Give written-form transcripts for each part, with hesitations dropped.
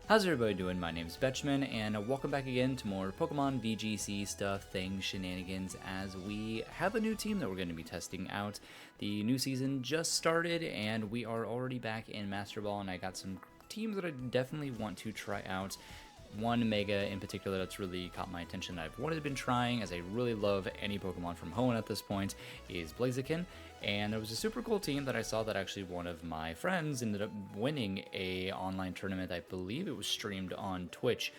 How's everybody doing? My name is Betchman, and welcome back again to more Pokemon VGC stuff, things, shenanigans, as we have a new team that we're going to be testing out. The new season just started, and we are already back in Master Ball, and I got some teams that I definitely want to try out. One Mega in particular that's really caught my attention that I've wanted to been trying, as I really love any Pokemon from Hoenn at this point, is Blaziken. And there was a super cool team that I saw that actually one of my friends ended up winning a online tournament. I believe it was streamed on Twitch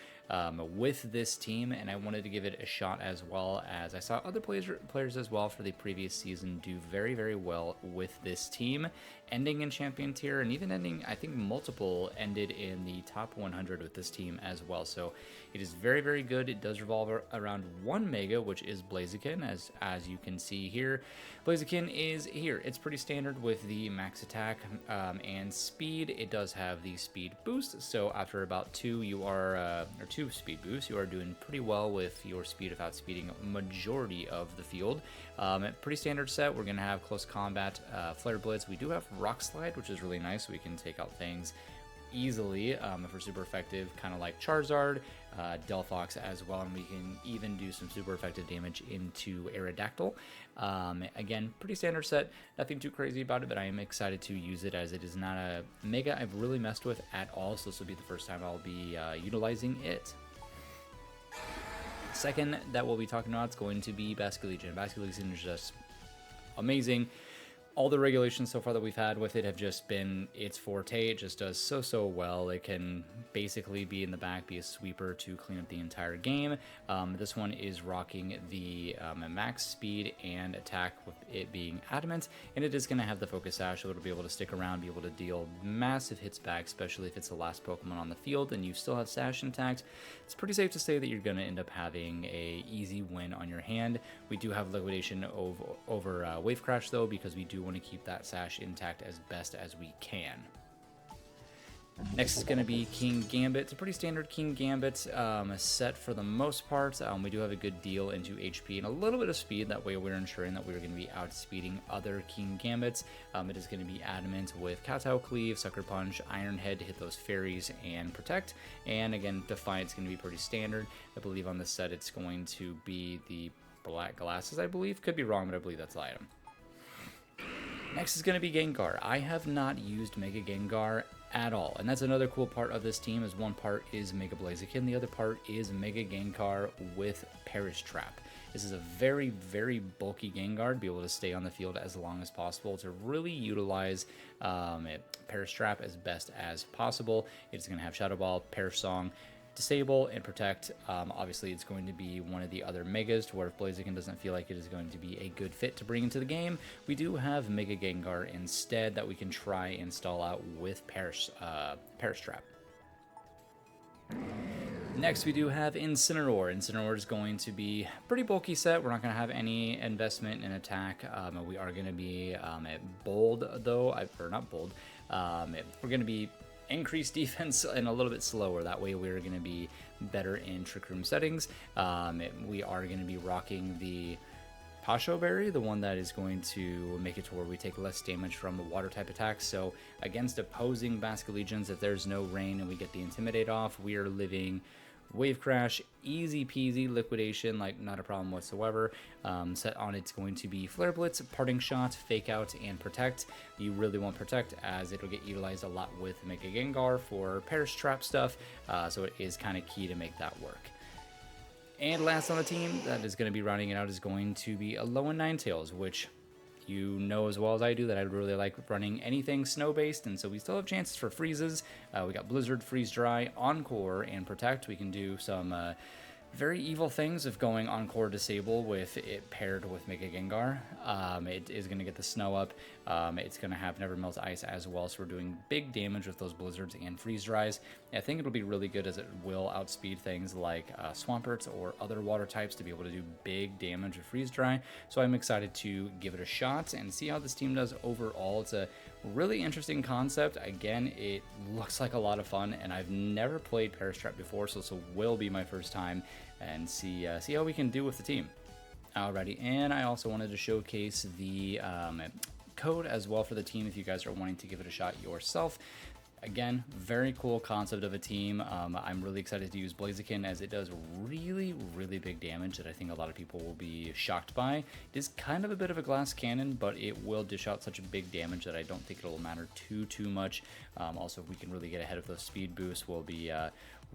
with this team, and I wanted to give it a shot, as well as I saw other players as well for the previous season do very, very well with this team, ending in champion tier, and even ending, I think multiple ended in the top 100 with this team as well. So it is very, very good. It does revolve around one Mega, which is Blaziken, as you can see here. Blaziken is here. It's pretty standard with the max attack and speed. It does have the speed boost, so after about two speed boosts, you are doing pretty well with your speed of outspeeding majority of the field. Pretty standard set. We're gonna have close combat, Flare Blitz. We do have Rock Slide, which is really nice. We can take out things easily if we're super effective, kind of like Charizard, Delphox as well, and we can even do some super effective damage into Aerodactyl. Again, pretty standard set, nothing too crazy about it, but I am excited to use it, as it is not a Mega I've really messed with at all, so this will be the first time I'll be utilizing it. Second that we'll be talking about is going to be Basculegion. Basculegion is just amazing. All the regulations so far that we've had with it have just been its forte. It just does so well. It can basically be in the back, be a sweeper to clean up the entire game. This one is rocking the max speed and attack, with it being adamant, and it is going to have the focus sash, so it'll be able to stick around, be able to deal massive hits back, especially if it's the last Pokemon on the field and you still have sash intact. It's pretty safe to say that you're going to end up having a easy win on your hand. We do have liquidation over Wave Crash though, because we do want to keep that sash intact as best as we can. Next is going to be King Gambit. It's a pretty standard King Gambit set for the most part. We do have a good deal into HP and a little bit of speed. That way we're ensuring that we're going to be outspeeding other King Gambits. It is going to be adamant with Kowtow Cleave, Sucker Punch, Iron Head to hit those fairies and protect. And again, Defiant's going to be pretty standard. I believe on this set it's going to be the Black Glasses, I believe. Could be wrong, but I believe that's the item. Next is going to be Gengar. I have not used Mega Gengar at all, and that's another cool part of this team, is one part is Mega Blaziken, the other part is Mega Gengar with Perish Trap. This is a very, very bulky Gengar to be able to stay on the field as long as possible, to really utilize Perish Trap as best as possible. It's going to have Shadow Ball, Perish Song, Disable, and Protect. Obviously it's going to be one of the other Megas, to where if Blaziken doesn't feel like it is going to be a good fit to bring into the game, we do have Mega Gengar instead that we can try and stall out with Perish Trap. Next we do have Incineroar. Incineroar is going to be a pretty bulky set. We're not going to have any investment in attack. We are going to be bold though, or not bold. We're going to be increased defense and a little bit slower. That way we're going to be better in Trick Room settings. We are going to be rocking the Pasho Berry, the one that is going to make it to where we take less damage from the water type attacks. So against opposing Basculegions, if there's no rain and we get the Intimidate off, we are living Wave Crash, easy peasy liquidation, like not a problem whatsoever. Set on it's going to be Flare Blitz, Parting Shot, Fake Out, and Protect. You really want Protect, as it'll get utilized a lot with Mega Gengar for Perish Trap stuff, so it is kind of key to make that work. And last on the team that is going to be rounding it out is going to be Alolan Ninetales, which you know as well as I do that I really like running anything snow-based, and so we still have chances for freezes. We got Blizzard, Freeze Dry, Encore, and Protect. We can do some very evil things of going Encore Disable with it paired with Mega Gengar. It is going to get the snow up. It's going to have Never Melt Ice as well, so we're doing big damage with those Blizzards and Freeze Dries. I think it'll be really good, as it will outspeed things like Swampert or other water types to be able to do big damage with Freeze Dry. So I'm excited to give it a shot and see how this team does overall. It's a really interesting concept. Again, it looks like a lot of fun, and I've never played Perish Trap before, so this will be my first time, and see how we can do with the team. Alrighty, and I also wanted to showcase the code as well for the team if you guys are wanting to give it a shot yourself. Again, very cool concept of a team. I'm really excited to use Blaziken as it does really, really big damage that I think a lot of people will be shocked by. It is kind of a bit of a glass cannon, but it will dish out such a big damage that I don't think it'll matter too much. Also, if we can really get ahead of those speed boosts, we'll be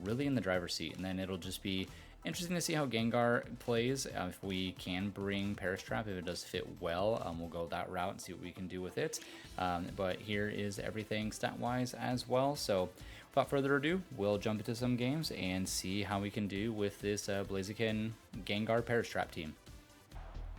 really in the driver's seat. And then it'll just be interesting to see how Gengar plays. If we can bring Perish Trap, if it does fit well, we'll go that route and see what we can do with it. But here is everything stat-wise as well. So without further ado, we'll jump into some games and see how we can do with this Blaziken Gengar Perish Trap team.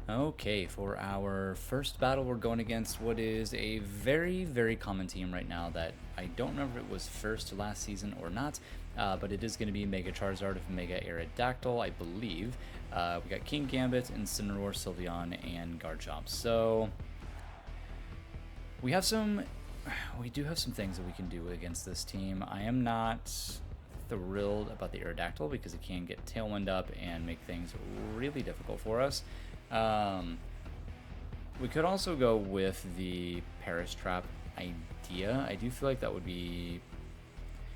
Okay, for our first battle, we're going against what is a very, very common team right now that I don't remember if it was first last season or not, but it is going to be Mega Charizard of Mega Aerodactyl, I believe. We got King Gambit, Incineroar, Sylveon, and Garchomp. So we do have some things that we can do against this team. I am not thrilled about the Aerodactyl because it can get Tailwind up and make things really difficult for us. We could also go with the Perish Trap idea. I do feel like that would be...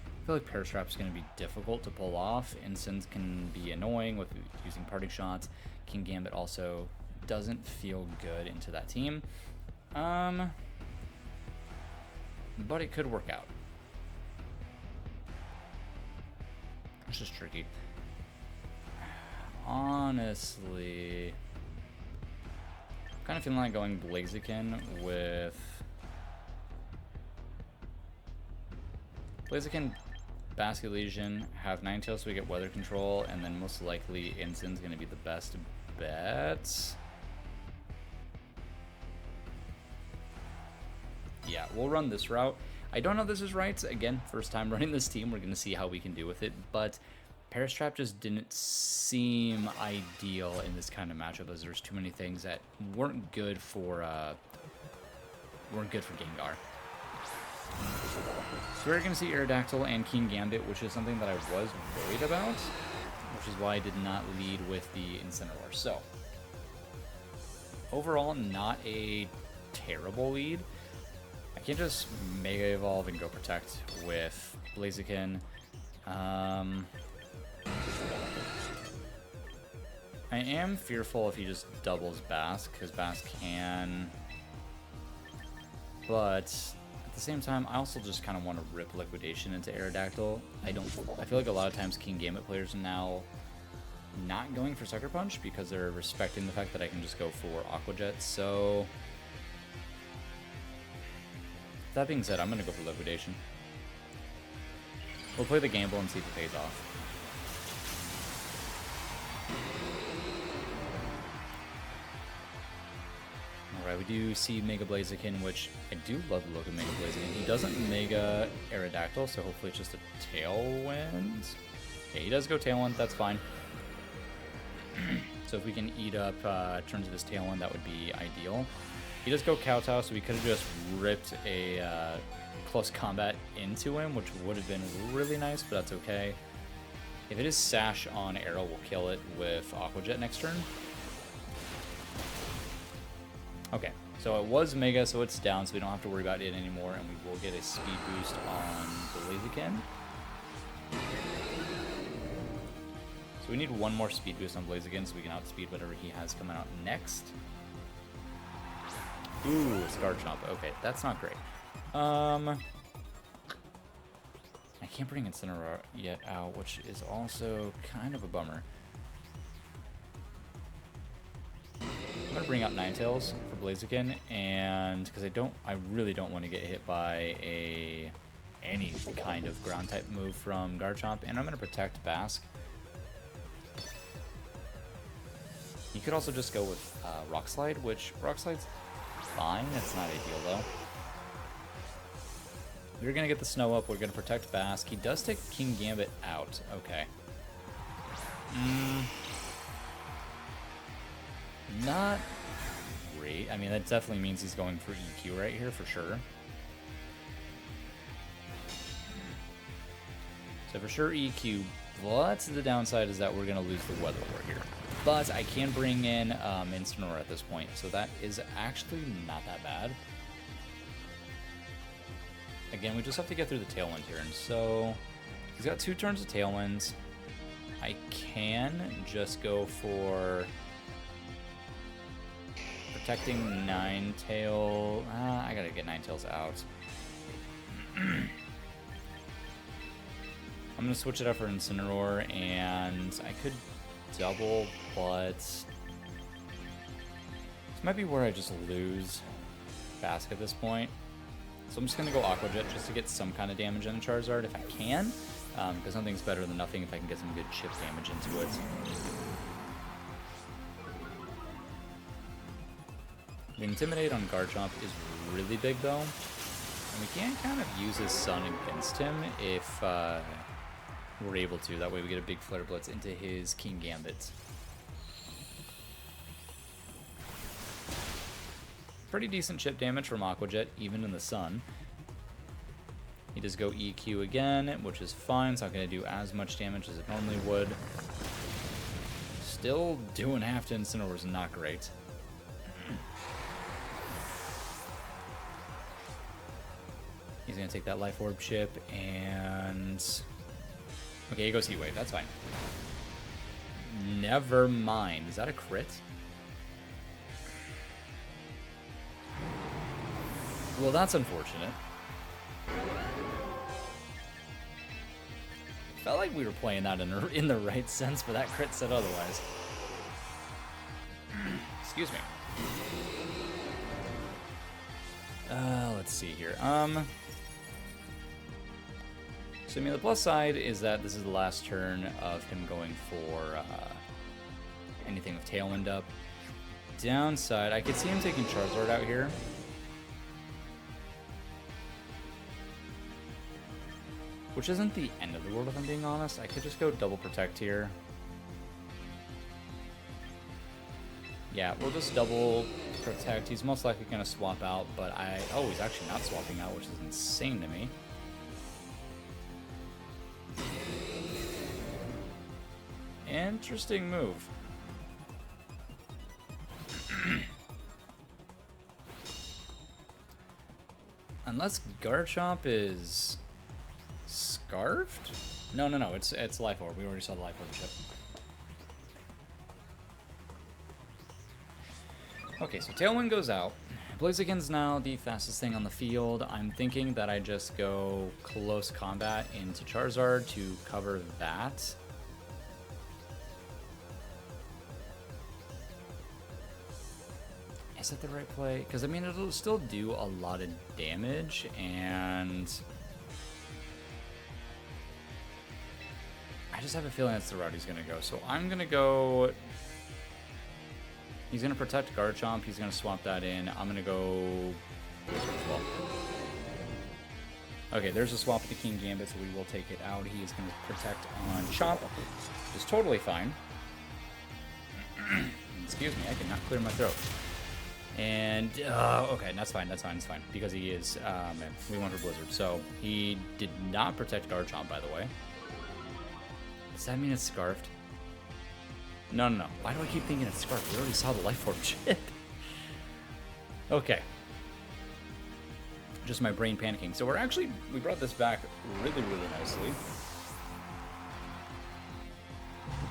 I feel like Perish Trap is going to be difficult to pull off. Incense can be annoying with using Parting Shots. King Gambit also doesn't feel good into that team. But it could work out. It's just tricky. Honestly... kind of feeling like going Blaziken with Blaziken, Basket Legion, have Ninetales so we get weather control, and then most likely Ensign's going to be the best bet. Yeah, we'll run this route. I don't know if this is right. Again, first time running this team, we're going to see how we can do with it, but Perish Trap just didn't seem ideal in this kind of matchup, as there's too many things that weren't good for Gengar. So we're going to see Aerodactyl and King Gambit, which is something that I was worried about, which is why I did not lead with the Incineroar. So overall, not a terrible lead. I can't just Mega Evolve and go Protect with Blaziken. I am fearful if he just doubles Bask, because Bask can, but at the same time, I also just kind of want to rip Liquidation into Aerodactyl. I feel like a lot of times King Gambit players are now not going for Sucker Punch because they're respecting the fact that I can just go for Aqua Jet. So that being said, I'm going to go for Liquidation. We'll play the gamble and see if it pays off. Alright, we do see Mega Blaziken, which I do love the look of Mega Blaziken. He doesn't Mega Aerodactyl, so hopefully it's just a Tailwind. Yeah, he does go Tailwind, that's fine. So if we can eat up turns of his Tailwind, that would be ideal. He does go Kowtow, so we could have just ripped a close combat into him, which would have been really nice, but that's okay. If it is Sash on Arrow, we'll kill it with Aqua Jet next turn. Okay, so it was Mega, so it's down, so we don't have to worry about it anymore, and we will get a speed boost on Blaziken. So we need one more speed boost on Blaziken so we can outspeed whatever he has coming out next. Ooh, Scar Chomp. Okay, that's not great. I can't bring Incineroar yet out, which is also kind of a bummer. I'm gonna bring out Ninetales for Blaziken, and because I really don't want to get hit by any kind of ground type move from Garchomp, and I'm gonna protect Bask. You could also just go with Rock Slide, which Rock Slide's fine. It's not ideal though. We're gonna get the snow up. We're gonna protect Bask. He does take King Gambit out. Okay. Not great. I mean, that definitely means he's going for EQ right here for sure. So for sure EQ, but the downside is that we're gonna lose the Weather War here. But I can bring in Incineroar at this point, so that is actually not that bad. again, we just have to get through the Tailwind here. And so he's got 2 turns of Tailwinds. I can just go for protecting 9-tail. I gotta get 9-tails out. I'm gonna switch it up for Incineroar, and I could double, but this might be where I just lose Basque at this point. So I'm just gonna go Aqua Jet just to get some kind of damage on the Charizard if I can, because something's better than nothing if I can get some good chip damage into it. The Intimidate on Garchomp is really big though, and we can kind of use his Sun against him if we're able to. That way we get a big Flare Blitz into his King Gambit. Pretty decent chip damage from Aqua Jet, even in the Sun. He does go EQ again, which is fine. It's not going to do as much damage as it normally would. Still doing half to Incineroar is not great. He's going to take that Life Orb chip, and... okay, he goes Heat Wave. That's fine. Never mind. Is that a crit? Well, that's unfortunate. Felt like we were playing that in the right sense, but that crit said otherwise. Excuse me. Let's see here. So, I mean, the plus side is that this is the last turn of him going for anything with Tailwind up. Downside, I could see him taking Charizard out here. Which isn't the end of the world, if I'm being honest. I could just go double protect here. Yeah, we'll just double protect. He's most likely going to swap out, but oh, he's actually not swapping out, which is insane to me. Interesting move. Unless Garchomp is scarfed? No, it's Life Orb. We already saw the Life Orb chip. Okay, so Tailwind goes out. Blaziken's now the fastest thing on the field. I'm thinking that I just go close combat into Charizard to cover that. Is that the right play? Because, I mean, it'll still do a lot of damage, and I just have a feeling that's the route he's going to go. So I'm going to go... He's going to protect Garchomp. He's going to swap that in. I'm going to go... well. Okay, there's a swap to King Gambit, so we will take it out. He is going to protect on Chomp, which is totally fine. Excuse me, I cannot clear my throat. And, okay, that's fine, because he is, we went for Blizzard. So, he did not protect Garchomp, by the way. Does that mean it's Scarfed? No. Why do I keep thinking it's Scarfed? We already saw the Life Orb shit. Okay. Just my brain panicking. So we brought this back really, really nicely.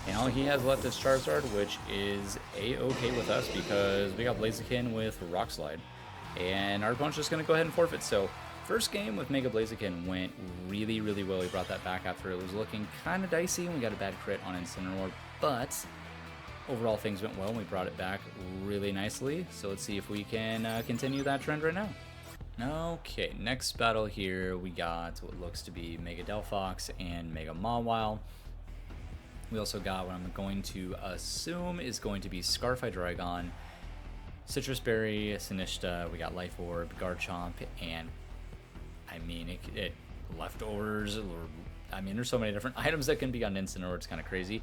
And all he has left is Charizard, which is A-okay with us because we got Blaziken with Rock Slide. And our opponent's just going to go ahead and forfeit. So, first game with Mega Blaziken went really, really well. We brought that back after it was looking kind of dicey, and we got a bad crit on Incineroar. But overall, things went well, and we brought it back really nicely. So let's see if we can continue that trend right now. Okay, next battle here, we got what looks to be Mega Delphox and Mega Mawile. We also got what I'm going to assume is going to be Scarf Hydreigon, Citrus Berry, Sinistcha, we got Life Orb, Garchomp, and I mean, it leftovers, or I mean, there's so many different items that can be on Incineroar, it's kind of crazy.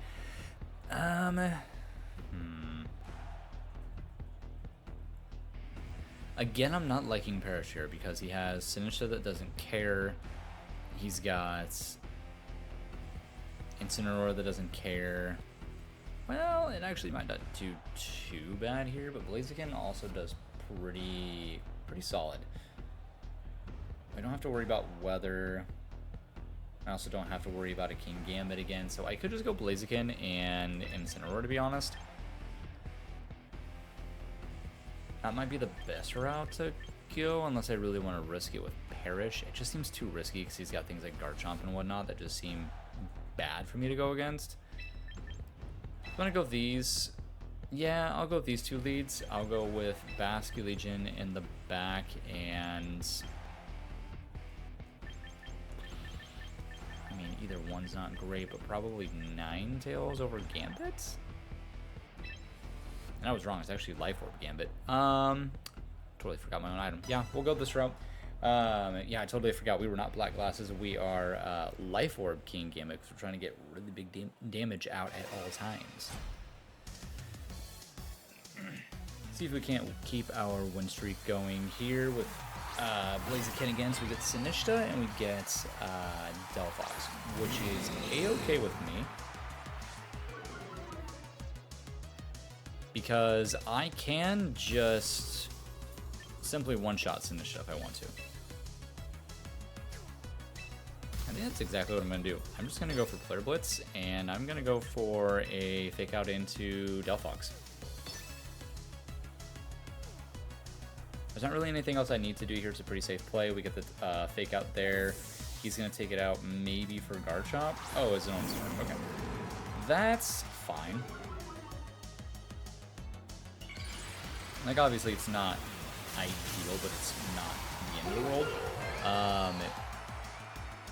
Again, I'm not liking Parashare because he has Sinistcha that doesn't care. He's got Incineroar that doesn't care. Well, it actually might not do too bad here, but Blaziken also does pretty solid. I don't have to worry about weather. I also don't have to worry about a King Gambit again, so I could just go Blaziken and Incineroar, to be honest. That might be the best route to go, unless I really want to risk it with Perish. It just seems too risky because he's got things like Garchomp and whatnot that just seem bad for me to go against. I'm gonna go these. Yeah, I'll go with these two leads. I'll go with Basculegion in the back and... I mean, either one's not great, but probably Ninetales over Gambit? And I was wrong, it's actually Life Orb Gambit. Totally forgot my own item. Yeah, we'll go this route. Yeah, I totally forgot we were not Black Glasses. We are Life Orb King Gambit because we're trying to get really big damage out at all times. See if we can't keep our win streak going here with Blaziken again. So we get Sinishta and we get Delphox, which is a-okay with me. Because I can just simply one-shot Sinishta if I want to. I think that's exactly what I'm going to do. I'm just going to go for Flare Blitz, and I'm going to go for a Fake Out into Delphox. There's not really anything else I need to do here. It's a pretty safe play. We get the Fake Out there. He's going to take it out maybe for Garchomp. Oh, it's an own turn. Okay. That's fine. Like, obviously, it's not ideal, but it's not the end of the world.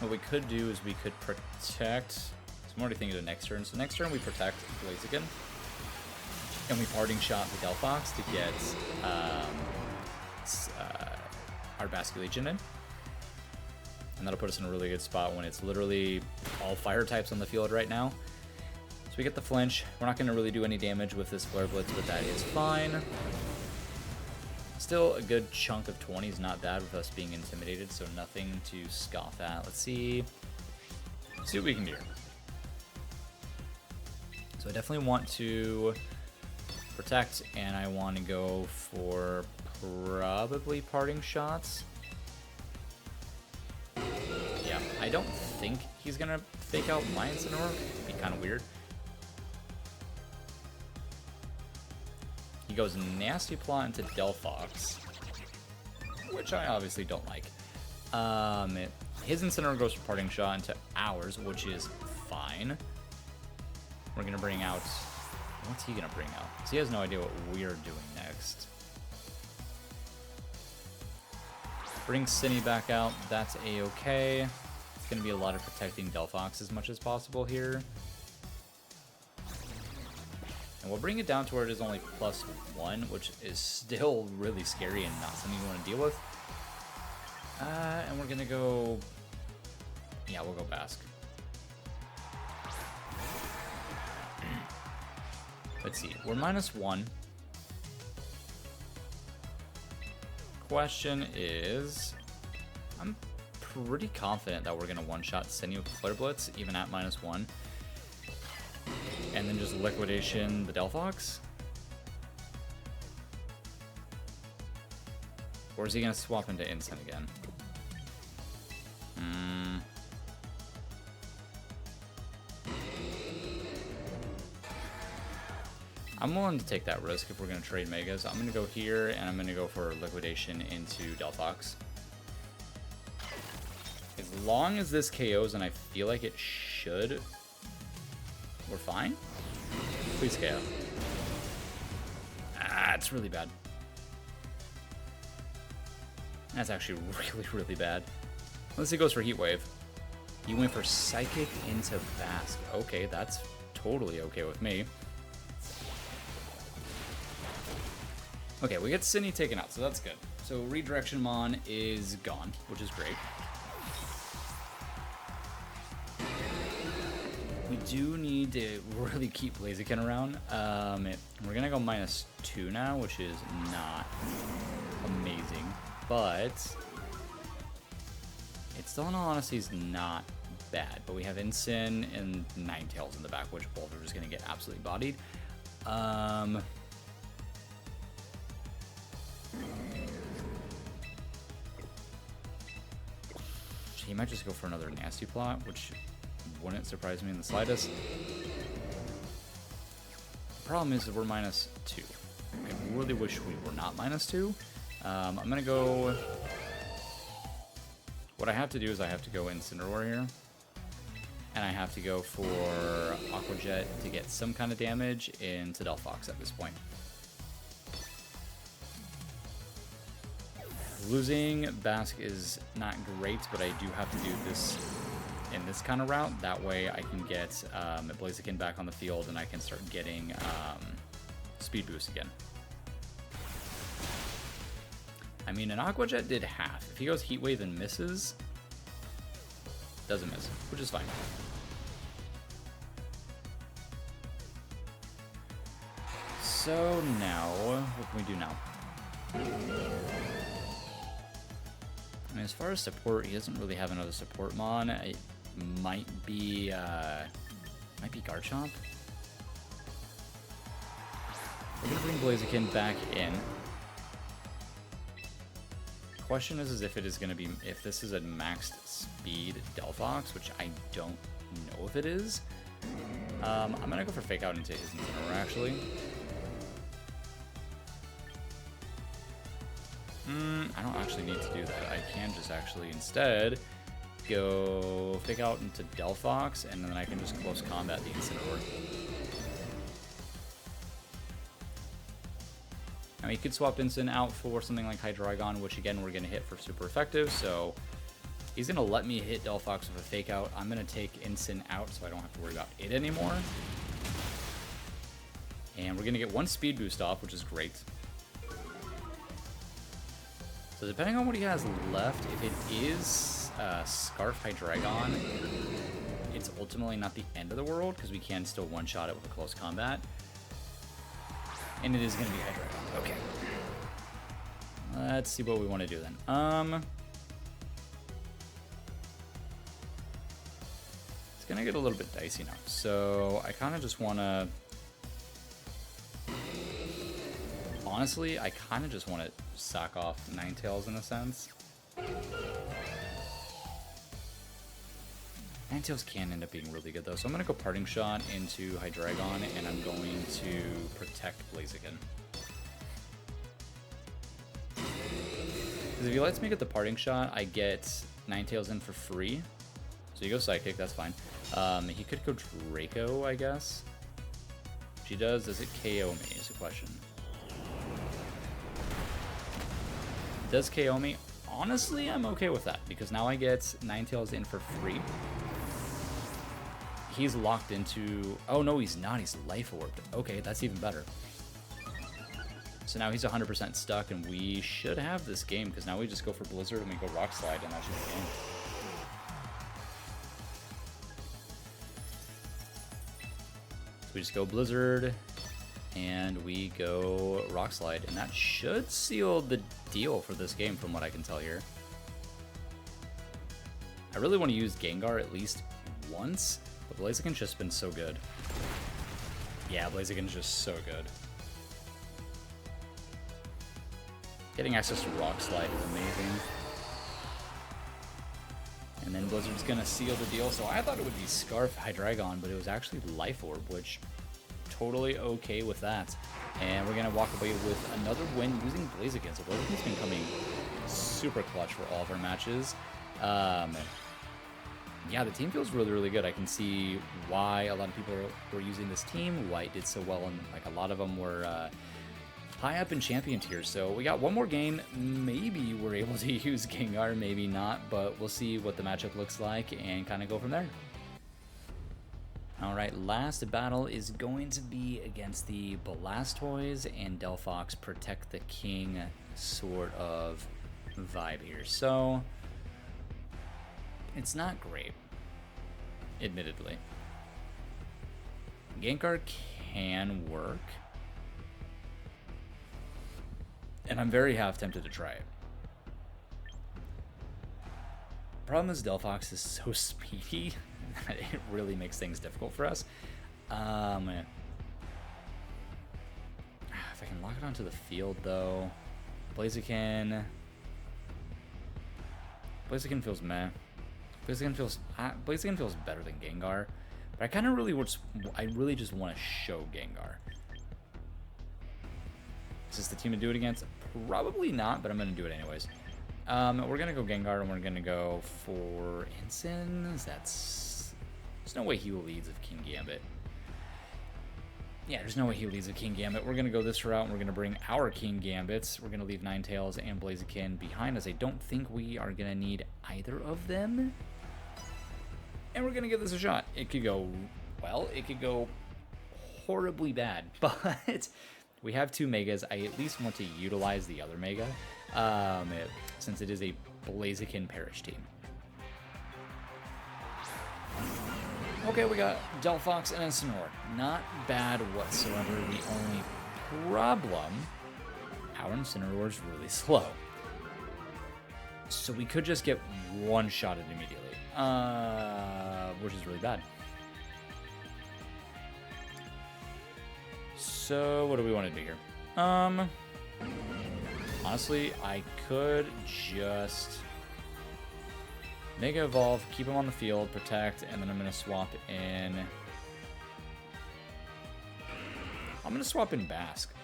What we could do is we could protect... So I'm already thinking of next turn. So next turn, we protect Blaziken. And we Parting Shot the Delphox to get our Basculegion in. And that'll put us in a really good spot when it's literally all fire types on the field right now. So we get the flinch. We're not going to really do any damage with this Flare Blitz, but that is fine. Still a good chunk of 20 is not bad with us being intimidated, so nothing to scoff at. Let's see what we can do here. So I definitely want to protect, and I want to go for probably Parting Shots. Yeah, I don't think he's gonna Fake Out my Incineroar. It'd be kind of weird. He goes Nasty Plot into Delphox, which I obviously don't like. His Incineroar goes for Parting Shot into ours, which is fine. We're going to bring out... What's he going to bring out? Because he has no idea what we're doing next. Bring Cinny back out. That's a-okay. It's going to be a lot of protecting Delphox as much as possible here. And we'll bring it down to where it is only +1, which is still really scary and not something you want to deal with. And we're going to go... Yeah, we'll go Bask. Let's see. We're -1. Question is... I'm pretty confident that we're going to one-shot Cinny with Flare Blitz, even at -1. And then just Liquidation the Delphox? Or is he going to swap into Incin again? I'm willing to take that risk if we're going to trade Megas. I'm going to go here, and I'm going to go for Liquidation into Delphox. As long as this KOs, and I feel like it should... We're fine? Please KO. Ah, it's really bad. That's actually really, really bad. Unless he goes for Heat Wave. You went for Psychic into Bask. Okay, that's totally okay with me. Okay, we get Cinny taken out, so that's good. So Redirection Mon is gone, which is great. We do need to really keep Blaziken around. We're gonna go -2 now, which is not amazing, but it still, in all honesty, is not bad. But we have Incin and Ninetales in the back, which both are just gonna get absolutely bodied. he might just go for another nasty plot, which wouldn't surprise me in the slightest. The problem is that we're -2. I really wish we were not -2. I'm going to go... What I have to do is I have to go Incineroar here. And I have to go for Aqua Jet to get some kind of damage into Delphox at this point. Losing Basque is not great, but I do have to do this in this kind of route. That way I can get Blaziken back on the field and I can start getting speed boost again. I mean, an Aqua Jet did half. If he goes Heat Wave and misses, doesn't miss, which is fine. So now, what can we do now? I mean, as far as support, he doesn't really have another support mon. It might be Garchomp. We're gonna bring Blaziken back in. Question is if it is gonna be, if this is a maxed speed Delphox, which I don't know if it is. I'm gonna go for Fake Out into his Incineroar actually. I don't actually need to do that. I can just actually instead go Fake Out into Delphox, and then I can just close combat the Incineroar. Now he could swap Incin out for something like Hydreigon, which again we're going to hit for super effective, so he's going to let me hit Delphox with a Fake Out. I'm going to take Incin out so I don't have to worry about it anymore. And we're going to get one speed boost off, which is great. So depending on what he has left, if it is Scarf Hydreigon, it's ultimately not the end of the world because we can still one-shot it with a close combat. And it is going to be Hydreigon. Okay. Let's see what we want to do then. It's going to get a little bit dicey now. So I kind of just want to... Honestly, I kind of just want to sack off Ninetales in a sense. Ninetales can end up being really good though, so I'm going to go Parting Shot into Hydreigon, and I'm going to protect Blaziken. Because if he lets me get the Parting Shot, I get Ninetales in for free. So you go Psychic, that's fine. He could go Draco, I guess. If he does it KO me is the question. Does KO me? Honestly, I'm okay with that, because now I get Ninetales in for free. He's locked into... Oh, no, he's not. He's Life Orbed. Okay, that's even better. So now he's 100% stuck, and we should have this game, because now we just go for Blizzard and we go Rock Slide, and that should be game. So we just go Blizzard, and we go Rock Slide, and that should seal the deal for this game from what I can tell here. I really want to use Gengar at least once, but Blaziken's just been so good. Yeah, Blaziken's just so good. Getting access to Rock Slide is amazing. And then Blizzard's gonna seal the deal, so I thought it would be Scarf Hydreigon, but it was actually Life Orb, which totally okay with that. And we're gonna walk away with another win using Blaziken. So Blaziken's been coming super clutch for all of our matches. Yeah, the team feels really, really good. I can see why a lot of people were using this team, why it did so well, and like a lot of them were high up in champion tiers. So we got one more game. Maybe we're able to use Gengar, maybe not, but we'll see what the matchup looks like and kind of go from there. Alright, last battle is going to be against the Blastoise and Delphox Protect the King sort of vibe here. So, it's not great, admittedly. Gengar can work, and I'm very half tempted to try it. Problem is Delphox is so speedy that it really makes things difficult for us. If I can lock it onto the field though, Blaziken feels meh. Blaziken feels better than Gengar, but I kind of really just want to show Gengar. Is this the team to do it against? Probably not, but I'm going to do it anyways. We're going to go Gengar, and we're going to go for Ensign. There's no way he leads with King Gambit. Yeah, there's no way he leads with King Gambit. We're going to go this route, and we're going to bring our King Gambits. We're going to leave Ninetales and Blaziken behind, as I don't think we are going to need either of them. And we're going to give this a shot. It could go, well, it could go horribly bad, but we have 2 Megas. I at least want to utilize the other Mega, since it is a Blaziken Perish team. Okay, we got Delphox and Incineroar. Not bad whatsoever. The only problem, our Incineroar is really slow. So we could just get one-shotted immediately, which is really bad. So what do we want to do here? Honestly, I could just Mega Evolve, keep him on the field, protect, and then I'm going to swap in... I'm going to swap in Basque.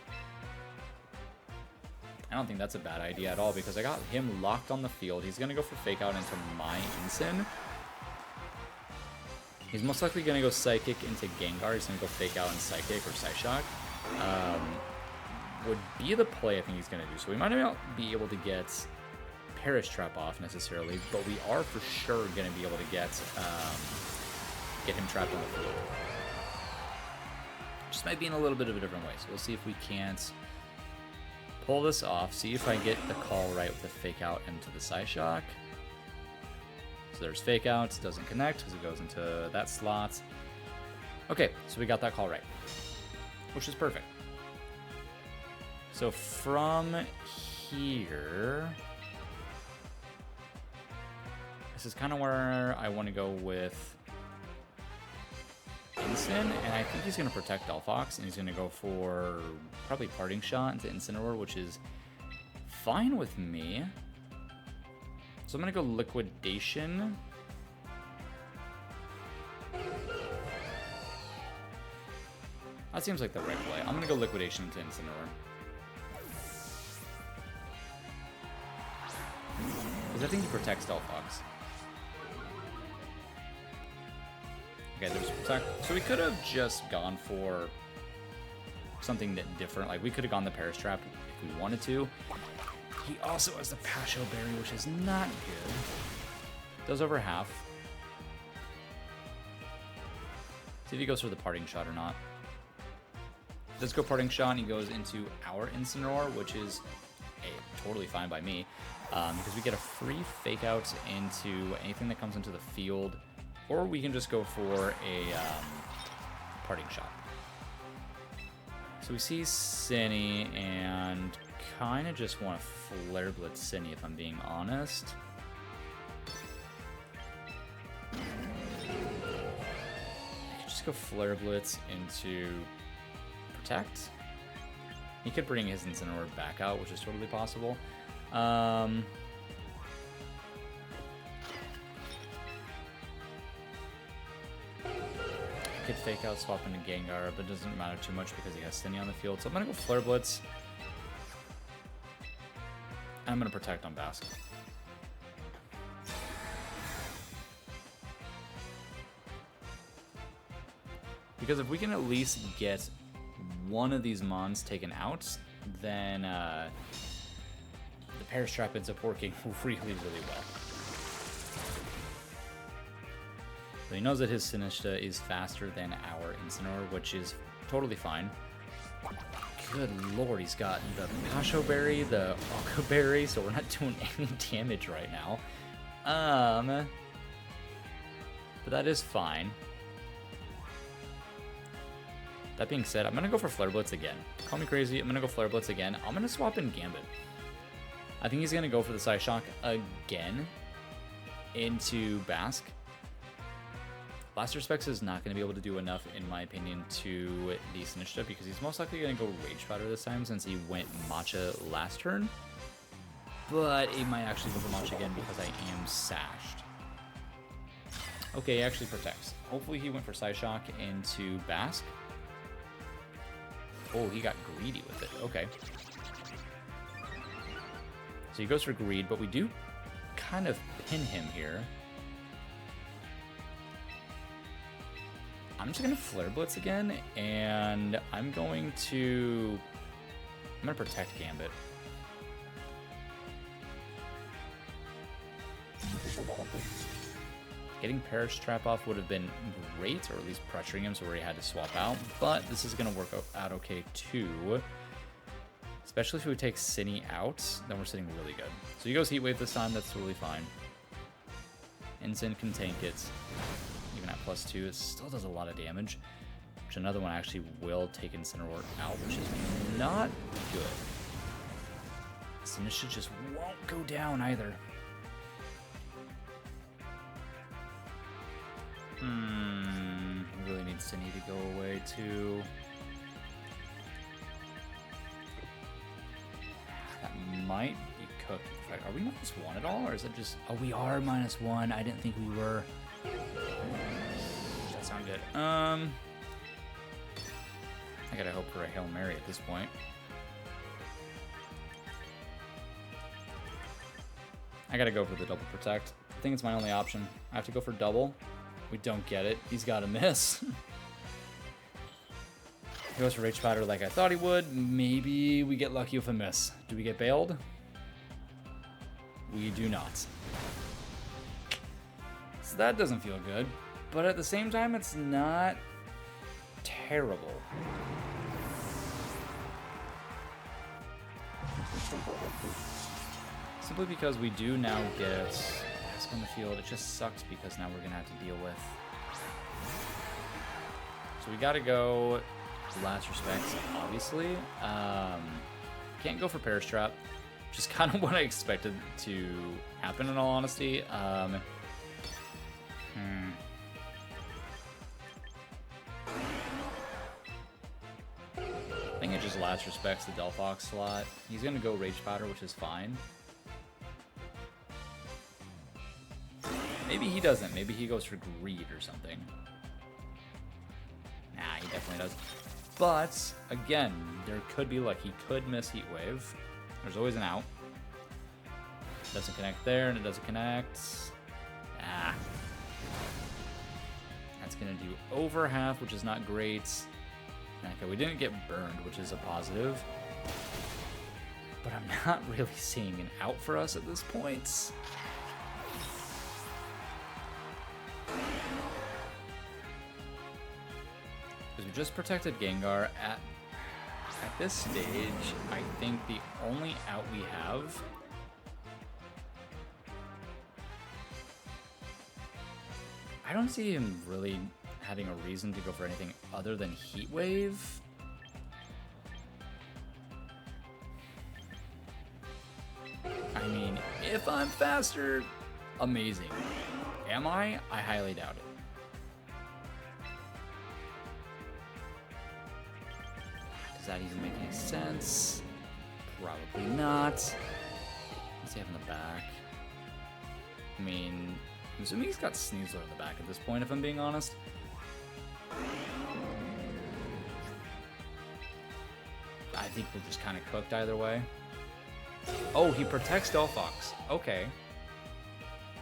I don't think that's a bad idea at all, because I got him locked on the field. He's going to go for Fake Out into my Ensign. He's most likely going to go Psychic into Gengar. He's going to go Fake Out and Psychic or Psyshock. Would be the play I think he's going to do. So we might not be able to get Perish Trap off necessarily, but we are for sure going to be able to get him trapped on the field. Just might be in a little bit of a different way. So we'll see if we can't pull this off. See if I get the call right with the Fake Out into the Psyshock. So there's Fake Out, doesn't connect because it goes into that slot. Okay, so we got that call right, which is perfect. So from here, this is kind of where I want to go with Ensign, and I think he's going to protect Delphox, and he's going to go for probably Parting Shot into Incineroar, which is fine with me. So I'm going to go Liquidation. That seems like the right play. I'm going to go Liquidation into Incineroar. Because I think he protects Delphox. Okay, there's Protect. So we could have just gone for something different. Like, we could have gone the Perish Trap if we wanted to. He also has the Pasho Berry, which is not good. Does over half. See if he goes for the Parting Shot or not. Does go Parting Shot, and he goes into our Incineroar, which is totally fine by me. Because we get a free Fake Out into anything that comes into the field. Or we can just go for a Parting Shot. So we see Cinny, and kind of just want to Flare Blitz Cinny, if I'm being honest. I could just go Flare Blitz into Protect. He could bring his Incineroar back out, which is totally possible. Could Fake Out, swap into Gengar, but it doesn't matter too much because he has Cinny on the field. So I'm going to go Flare Blitz. And I'm going to Protect on Basque. Because if we can at least get one of these Mons taken out, then the Perish Trap ends up working really, really well. So he knows that his Sinistcha is faster than our Incineroar, which is totally fine. Good lord, he's got the Pasho Berry, the Oko Berry, so we're not doing any damage right now. But that is fine. That being said, I'm going to go for Flare Blitz again. Call me crazy, I'm going to go Flare Blitz again. I'm going to swap in Gambit. I think he's going to go for the Psyshock again into Basque. Blaster Specs is not going to be able to do enough, in my opinion, to the Sinistcha, because he's most likely going to go Rage Powder this time since he went Matcha last turn. But he might actually go for Matcha again because I am sashed. Okay, he actually protects. Hopefully he went for Psyshock into Bask. Oh, he got greedy with it. Okay. So he goes for greed, but we do kind of pin him here. I'm just going to Flare Blitz again, and I'm going to protect Gambit. Getting Perish Trap off would have been great, or at least pressuring him so where he had to swap out, but this is going to work out okay too. Especially if we take Cine out, then we're sitting really good. So he goes Heat Wave this time, that's totally fine. Ensign can tank it. Even at +2, it still does a lot of damage. Which another one actually will take Incineroar out, which is not good. Sinisha just won't go down either. We really need Cine to go away too. That might be cooked. Are we -1 at all, or is it just... Oh, we are -1. I didn't think we were. That sounds good. I gotta hope for a Hail Mary at this point. I gotta go for the double protect. I think it's my only option. I have to go for double. We don't get it. He's gotta miss. He goes for Rage Powder like I thought he would. Maybe we get lucky with a miss. Do we get bailed? We do not. So that doesn't feel good. But at the same time, it's not terrible. Simply because we do now get Bask on the field. It just sucks because now we're going to have to deal with. So we got to go last respects, obviously. Can't go for Perish Trap, which is kind of what I expected to happen in all honesty. I think it just last respects the Delphox slot. He's going to go Rage Powder, which is fine. Maybe he doesn't. Maybe he goes for Greed or something. Nah, he definitely does. But, again, there could be luck. He could miss Heat Wave. There's always an out. Doesn't connect there, and it doesn't connect. Ah. That's going to do over half, which is not great. Okay, we didn't get burned, which is a positive. But I'm not really seeing an out for us at this point. Because we just protected Gengar. At this stage, I think the only out we have I don't see him really having a reason to go for anything other than Heat Wave. I mean, if I'm faster, amazing. Am I? I highly doubt it. Does that even make any sense? Probably not. What's he have in the back? I mean, I'm assuming he's got Sneasler in the back at this point, if I'm being honest. I think we're just kind of cooked either way. Oh, he protects Delphox. Okay.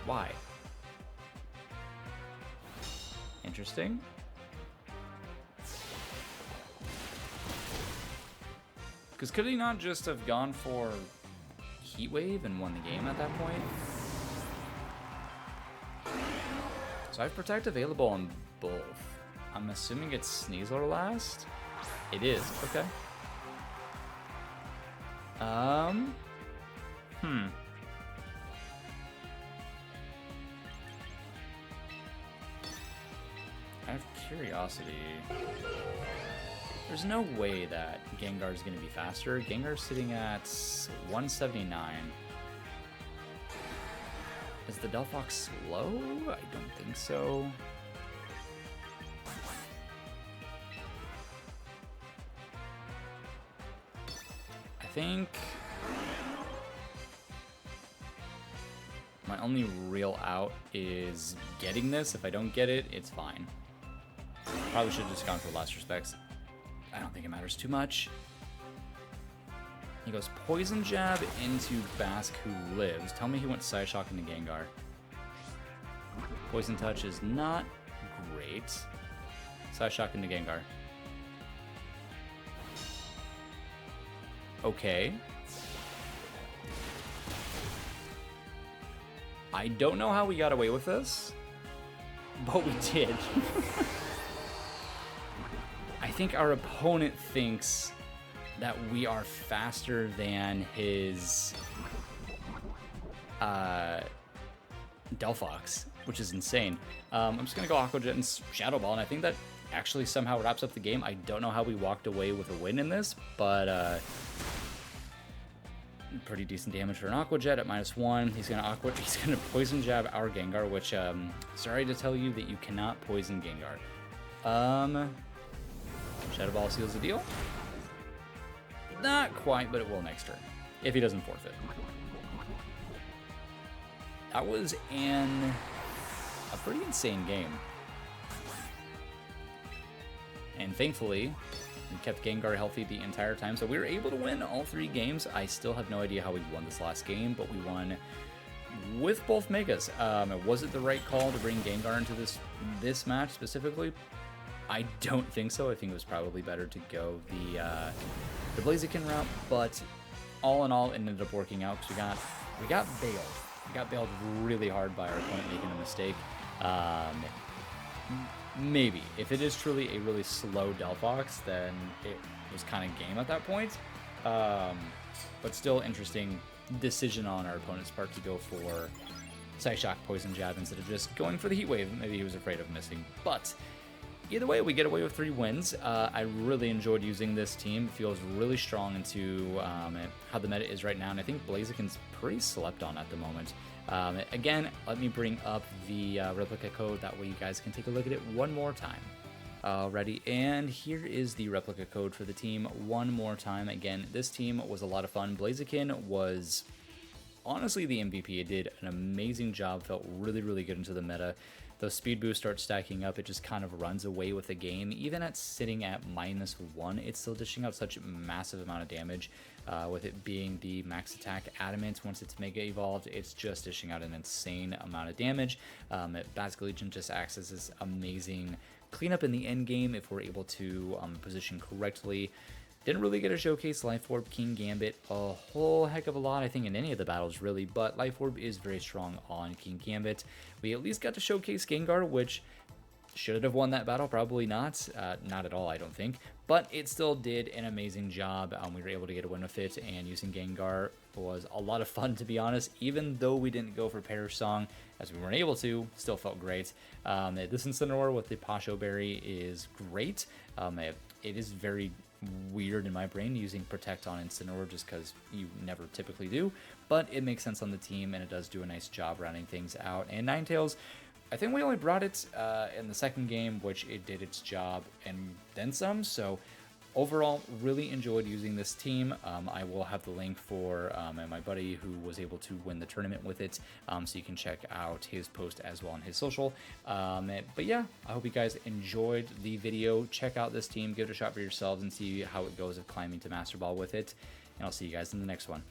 Why? Interesting. Because could he not just have gone for Heat Wave and won the game at that point? So I have Protect available on both. I'm assuming it's Sneasler last? It is, okay. I have Curiosity. There's no way that Gengar is going to be faster. Gengar's sitting at 179. Is the Delphox slow? I don't think so. I think My only real out is getting this. If I don't get it, it's fine. Probably should have just gone for Last Respects. I don't think it matters too much. He goes Poison Jab into Bask, who lives. Tell me he went Side Shock into Gengar. Poison Touch is not great. Side Shock into Gengar. Okay. I don't know how we got away with this, but we did. I think our opponent thinks that we are faster than his Delphox, which is insane. I'm just going to go Aqua Jet and Shadow Ball, and I think that actually somehow wraps up the game. I don't know how we walked away with a win in this, but pretty decent damage for an Aqua Jet at -1. He's gonna Poison Jab our Gengar, which sorry to tell you that you cannot poison Gengar. Shadow Ball seals the deal. Not quite, but it will next turn if he doesn't forfeit. That was a pretty insane game. And thankfully, we kept Gengar healthy the entire time, so we were able to win all 3 games. I still have no idea how we won this last game, but we won with both Megas. Was it the right call to bring Gengar into this match specifically? I don't think so. I think it was probably better to go the Blaziken route, but all in all, it ended up working out because we got bailed. We got bailed really hard by our opponent making a mistake. Maybe. If it is truly a really slow Delphox, then it was kind of game at that point. But still interesting decision on our opponent's part to go for Psyshock Poison Jab instead of just going for the Heat Wave. Maybe he was afraid of missing. But either way, we get away with 3 wins. I really enjoyed using this team. It feels really strong into how the meta is right now, and I think Blaziken's pretty slept on at the moment. Again, let me bring up the replica code, that way you guys can take a look at it one more time. Alrighty, and here is the replica code for the team one more time. Again, this team was a lot of fun. Blaziken was honestly the MVP. It did an amazing job, felt really, really good into the meta. Those speed boosts start stacking up, it just kind of runs away with the game. Even at sitting at -1, it's still dishing out such a massive amount of damage. With it being the max attack Adamant, once it's Mega Evolved, it's just dishing out an insane amount of damage. BLAZIKEN just acts as this amazing cleanup in the end game if we're able to position correctly. Didn't really get to showcase Life Orb, King Gambit a whole heck of a lot, I think, in any of the battles, really, but Life Orb is very strong on King Gambit. We at least got to showcase Gengar, which should it have won that battle? Probably not. Not at all, I don't think. But it still did an amazing job. We were able to get a win with it, and using Gengar was a lot of fun, to be honest. Even though we didn't go for Perish Song, as we weren't able to, still felt great. This Incineroar with the Pasho Berry is great. It is very weird in my brain using Protect on Incineroar just because you never typically do, but it makes sense on the team, and it does do a nice job rounding things out. And Ninetales, I think we only brought it in the second game, which it did its job and then some. So overall, really enjoyed using this team. I will have the link for my buddy who was able to win the tournament with it, so you can check out his post as well on his social. But yeah, I hope you guys enjoyed the video. Check out this team, give it a shot for yourselves, and see how it goes of climbing to Master Ball with it. And I'll see you guys in the next one.